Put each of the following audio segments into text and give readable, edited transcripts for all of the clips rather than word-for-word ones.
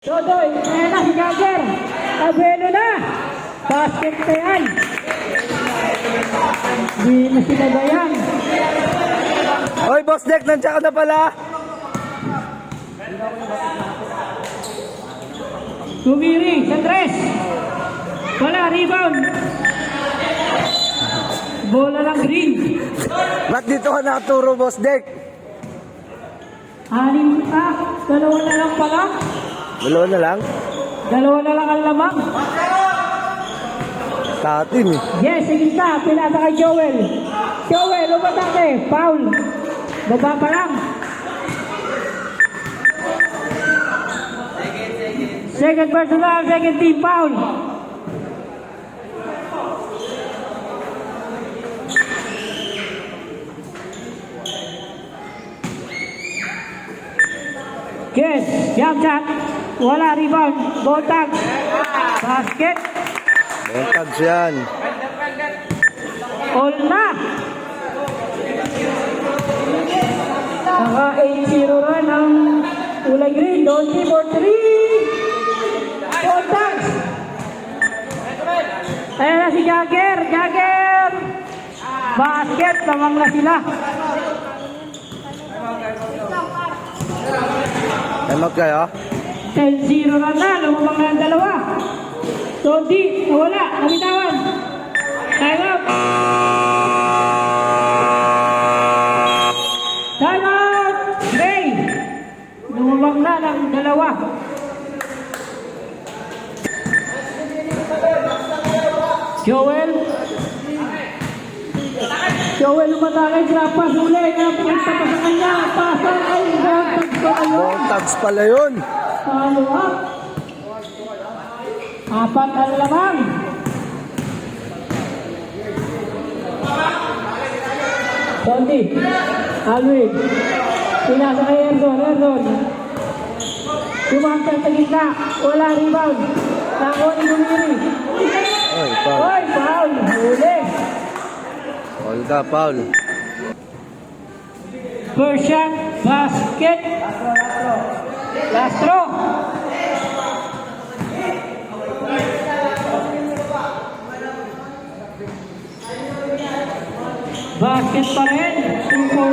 Todoy, ayan na si Jagger. Abuelo na. Basket na yan. Di na sinabayan. Hoy, Boss Deck, nandiyan ka na pala. Tumiri sa tres. Wala, rebound. Bola lang green. Ba't dito ka nakaturo, Boss Deck? Anim pa. Dalawa na lang pala. Dalawa na lang? Dalawa na lang ang lamang. Sa atin eh. Yes, sige ka. Pinasa kay Joel. Joel, umatake. Foul. Baba pa lang. Second personal, second team foul. Yes, jump shot. Wala, rebound. Ball tag. Basket. Montags yan. All na. Naka 8-0 run ang kulay green. Donji for 3. Ball tag. Ayan na si Jagger. Jagger. Basket. Lamang na sila. Emag kayo? 10-0 run na. Lumabang na ang dalawa. Donji. Nawala. Nabitawan. Time out. Time out. Ray. Lumabang na ng dalawa. Joel. Joel umatake. Grab pass uli. Napunta pa sa kanya. Pasa. Ay, Montags pa kayo. Montags pala yun. Follow up. Apat ang lamang. Tondi. Alwin. Pinasa kay Erzon. Erzon. Tumampel sa gitna. Wala rebound. Nako ni Gumiri. Oy, foul. Oy, foul. Huli. Foul ka, foul. First shot. Basket. Last throw. Basket pa rin. 2 for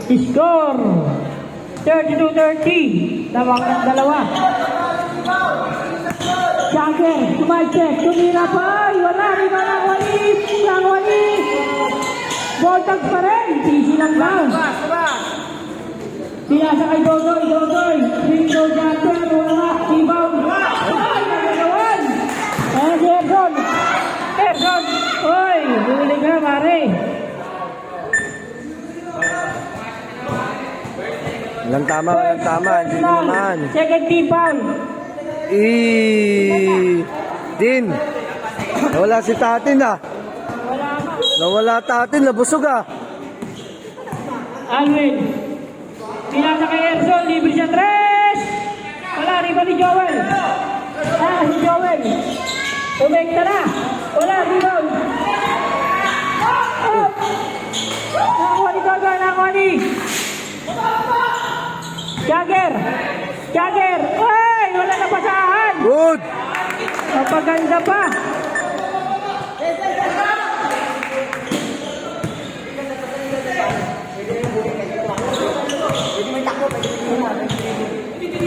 2. Score. 32-30. Tawag ng dalawa. Jagger. Tumacheck. Tumira pa. Ay, wala. Iba lang wali. Lang wali. Voltags pa rin. Easy lang lang. Pinasa kay Dodoy. Dodoy. Ringo Jagger. Wala. Rebound. Ay, nagagawan. Ayan si Erzon. Erzon. Oy, huli ka, pare. Walang tama, walang tama. Hindi naman. Second team foul. Din. Nawala si Tatin ah. Wala ka. Nawala Tatin, nabusog ah. Alwin. Pinasa kay Erzon. Libre siya tres. Wala, riba ni Joel. Si Joel. Tumekta na. Wala, rebound. Oh. Nakuha ni Dodoy, nakuha ni. Jagger. Jagger. Ay, wala na pasahan. Good. Mapaganda pa.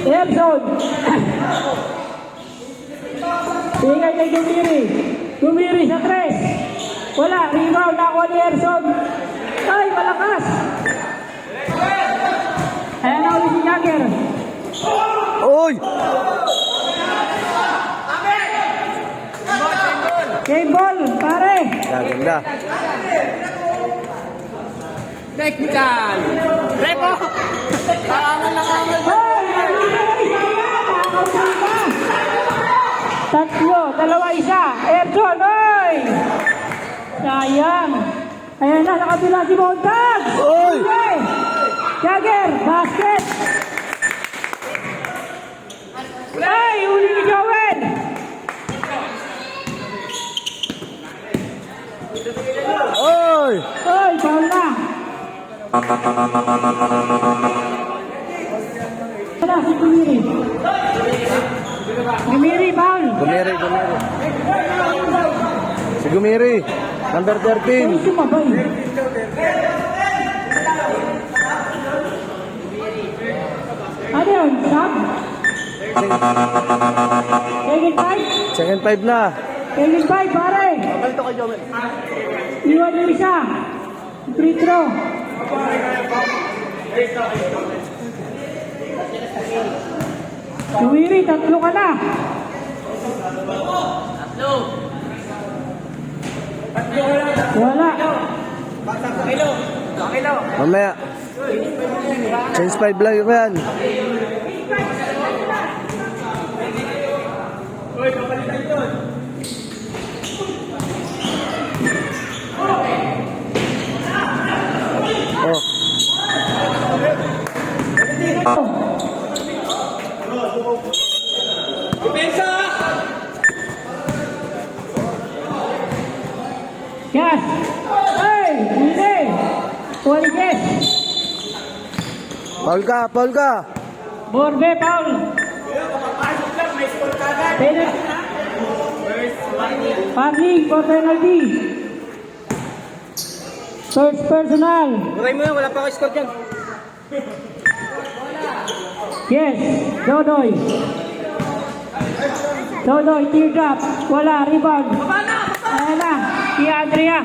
Erzon. Tingay kay Gumiri. Gumiri sa tres. Wala. Rebound. Nakuha ni Erzon. Ay, malakas. Ayan na ulit si Jagger. Oy! Game ball, pare. Gaganda. Technical! Repo! Kaangal lang angal. Hoy! Nakakausin ka. Tatlo, dalawa, isa. Erzon, oy! Sayang. Ayan na, nakabila si Montags. Oy! Okay. Jagger, basket. Ay, uli ni Joel. Oy! Oy, foul na. Wala si Gumiri. Gumiri, foul. Gumiri. Si Gumiri. Number 13. Ay, sumabay. Ano yun? Stop? Second five? Second 5 na. Second five, pare. Balito ka, Jomel. Iwan yung isa. Free throw. Gumiri, tatlo ka na. Wala. Mamaya. Change 5 lang yun yan. Yes. Hey, hindi. Puwaliges. Paul ka. Borbe, Paul. Penalty. Pagling for penalty. First personal. Buray mo yan, wala pa ka-score dyan. Yes, Dodoy. Dodoy, teardrop. Wala, rebound. Ayan na, si Andrea.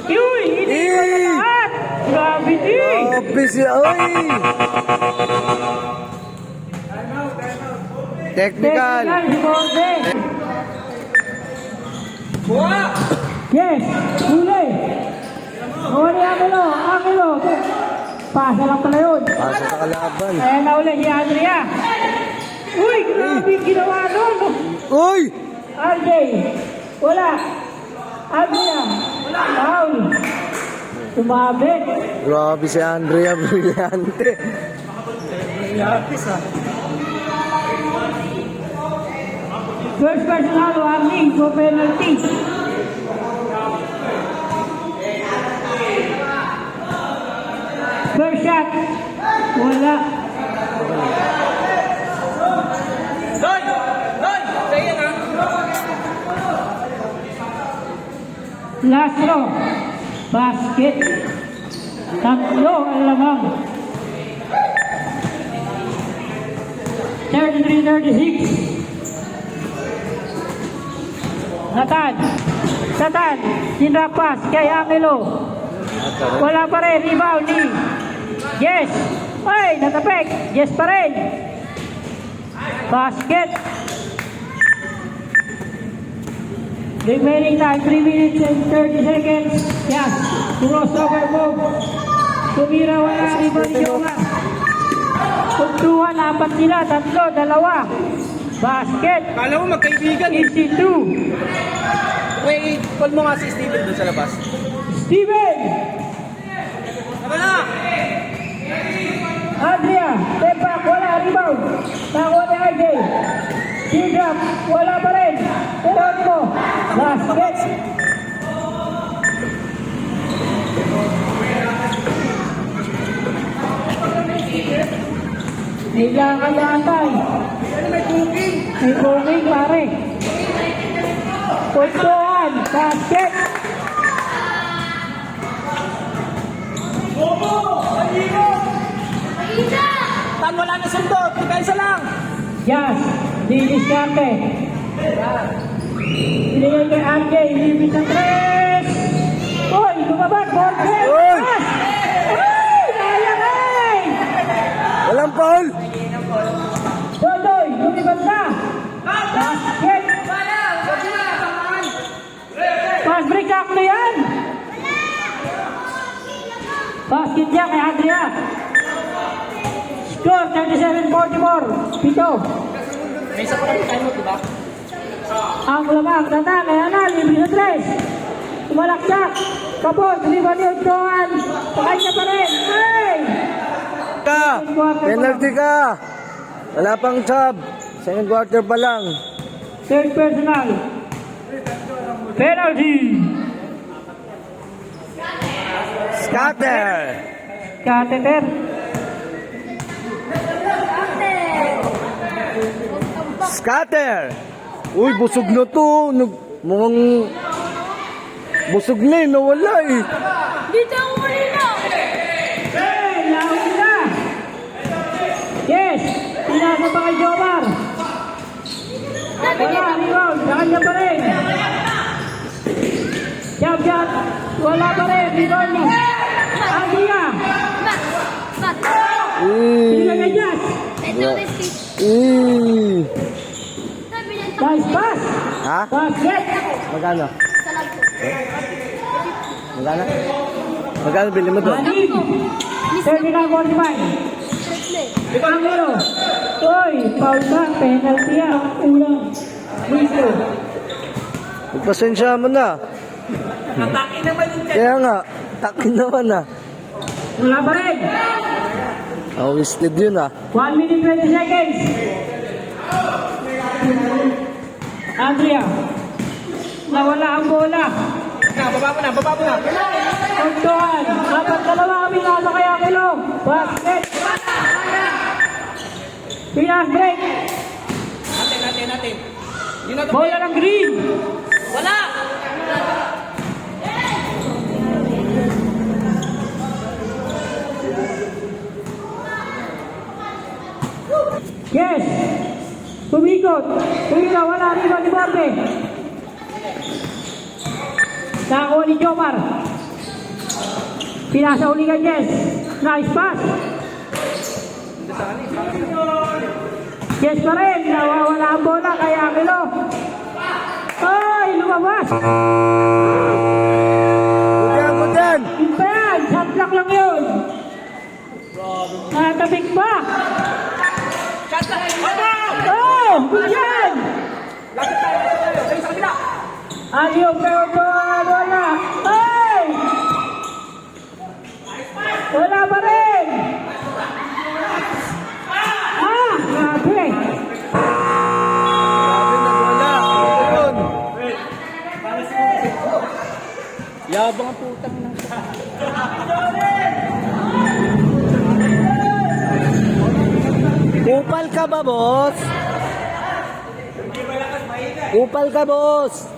Uy, hindi ko na lahat. Gravity. Grabe siya. Oy! Technical. Si Borbe. Yes, huli. Huli, Angelo. Pasa lang pala yun. Pasa sa kalaban. Ayan na uli si Andrea. Uy, grabe yung ginawa nun. Uy! RJ, wala. Andrea, foul. Tumabit. Grabe si Andrea. Brillante. First personal warning for penalty. First shot. Wala. Doy! Sa'yo na. Last throw. Basket. Tatlo ang lamang. 33-36. Satan. Sinrapas kay Angelo. Wala pa rin. Rebound ni Yes. Ay, natapik. Yes pa rin. Basket. Remaining time, 3 minutes and 30 seconds. Yes. Crossover move. Tumira, wala. Rebound ni Jonah. Tuntuhan, apat sila. Tatlo, dalawa. Basket. Kala mo magkaibigan eh. Easy 2. Wait, call mo nga si Steven doon sa labas. Steven. Tama na! Adria. Step back. Wala. Rebound. Nakuha ni RJ. Teardrop. Wala pa rin. Geronimo. Basket. Bigla ka yatay. May booking pare. Puntuan. Basket. Tan, wala na sundot. Tika isa lang. Yes. Didiskarte. Binigay kay RJ. Limit ng 3. Uy, lumabas. Borges. Uy! Uy! Sayang eh! Walang foul. Dodoy, lumibad na. Basket. Pass break sakto yan. Basket niya kay Andrea. Score 37-44. Pito. May isa pa kami time di ba? Ang lamang, tanda, kaya na, libre sa 3. Tumalaksak. Kapos, rebound yung Johan. Pakay niya pa rin. Hey! Penalty ka. Wala pang sub. Second quarter pa lang. Third personal. Penalty. Scatter. Catheter. Scatter! Uy, busog na to. Mukhang... Busog na eh, nawala eh. Dito ang uli na! Hey, laot na. Yes, pinasa pa kay Jomar. Wala, rebound. Sa kanya pa rin. Jump shot. Wala pa rin. Rebound niya. Agia. Bat! Sino na Jazz? Ito risky. Sabi niya, Nice pass. Ha? Basket. Magkano? sa lagpo. Magkano? Magkano bili mo doon? Anim. Terminal 45. Triple. Pangero. Uy, foul ka. Penalty yan. Ulang. Dito. Magpasensya mo na. Atake naman yung Kaya nga, takin naman ah. Wala pa rin. Wasted yun ah. 1 minute 20 seconds. Andrea. Nawala ang bola. Baba mo na, baba mo na. Puntuan. Dapat dalawa kami nasa kaya kilo. Basket. Pinas break. Natin. Yun na to. Bola ng green. Wala! Yes. Tumikot. Tumira. Wala rin ni Borde. Nakakuha ni Jomar. Pinasa uli ka, Jess. Nice pass. Yes pa rin. Nawawala ang bola. Kaya kilo. Ay, lumabas. Kaya mo dyan! Yun pa yan. Shot block lang yun. Tabik pa. Oh, yan. Ay, sa kabila! Ayaw kayo po. Wala. Ay! Wala pa rin. Grabe. Sabi na wala. Yun. Yabang ang putang na. Kupal ka ba, boss? Kupal ka, boss?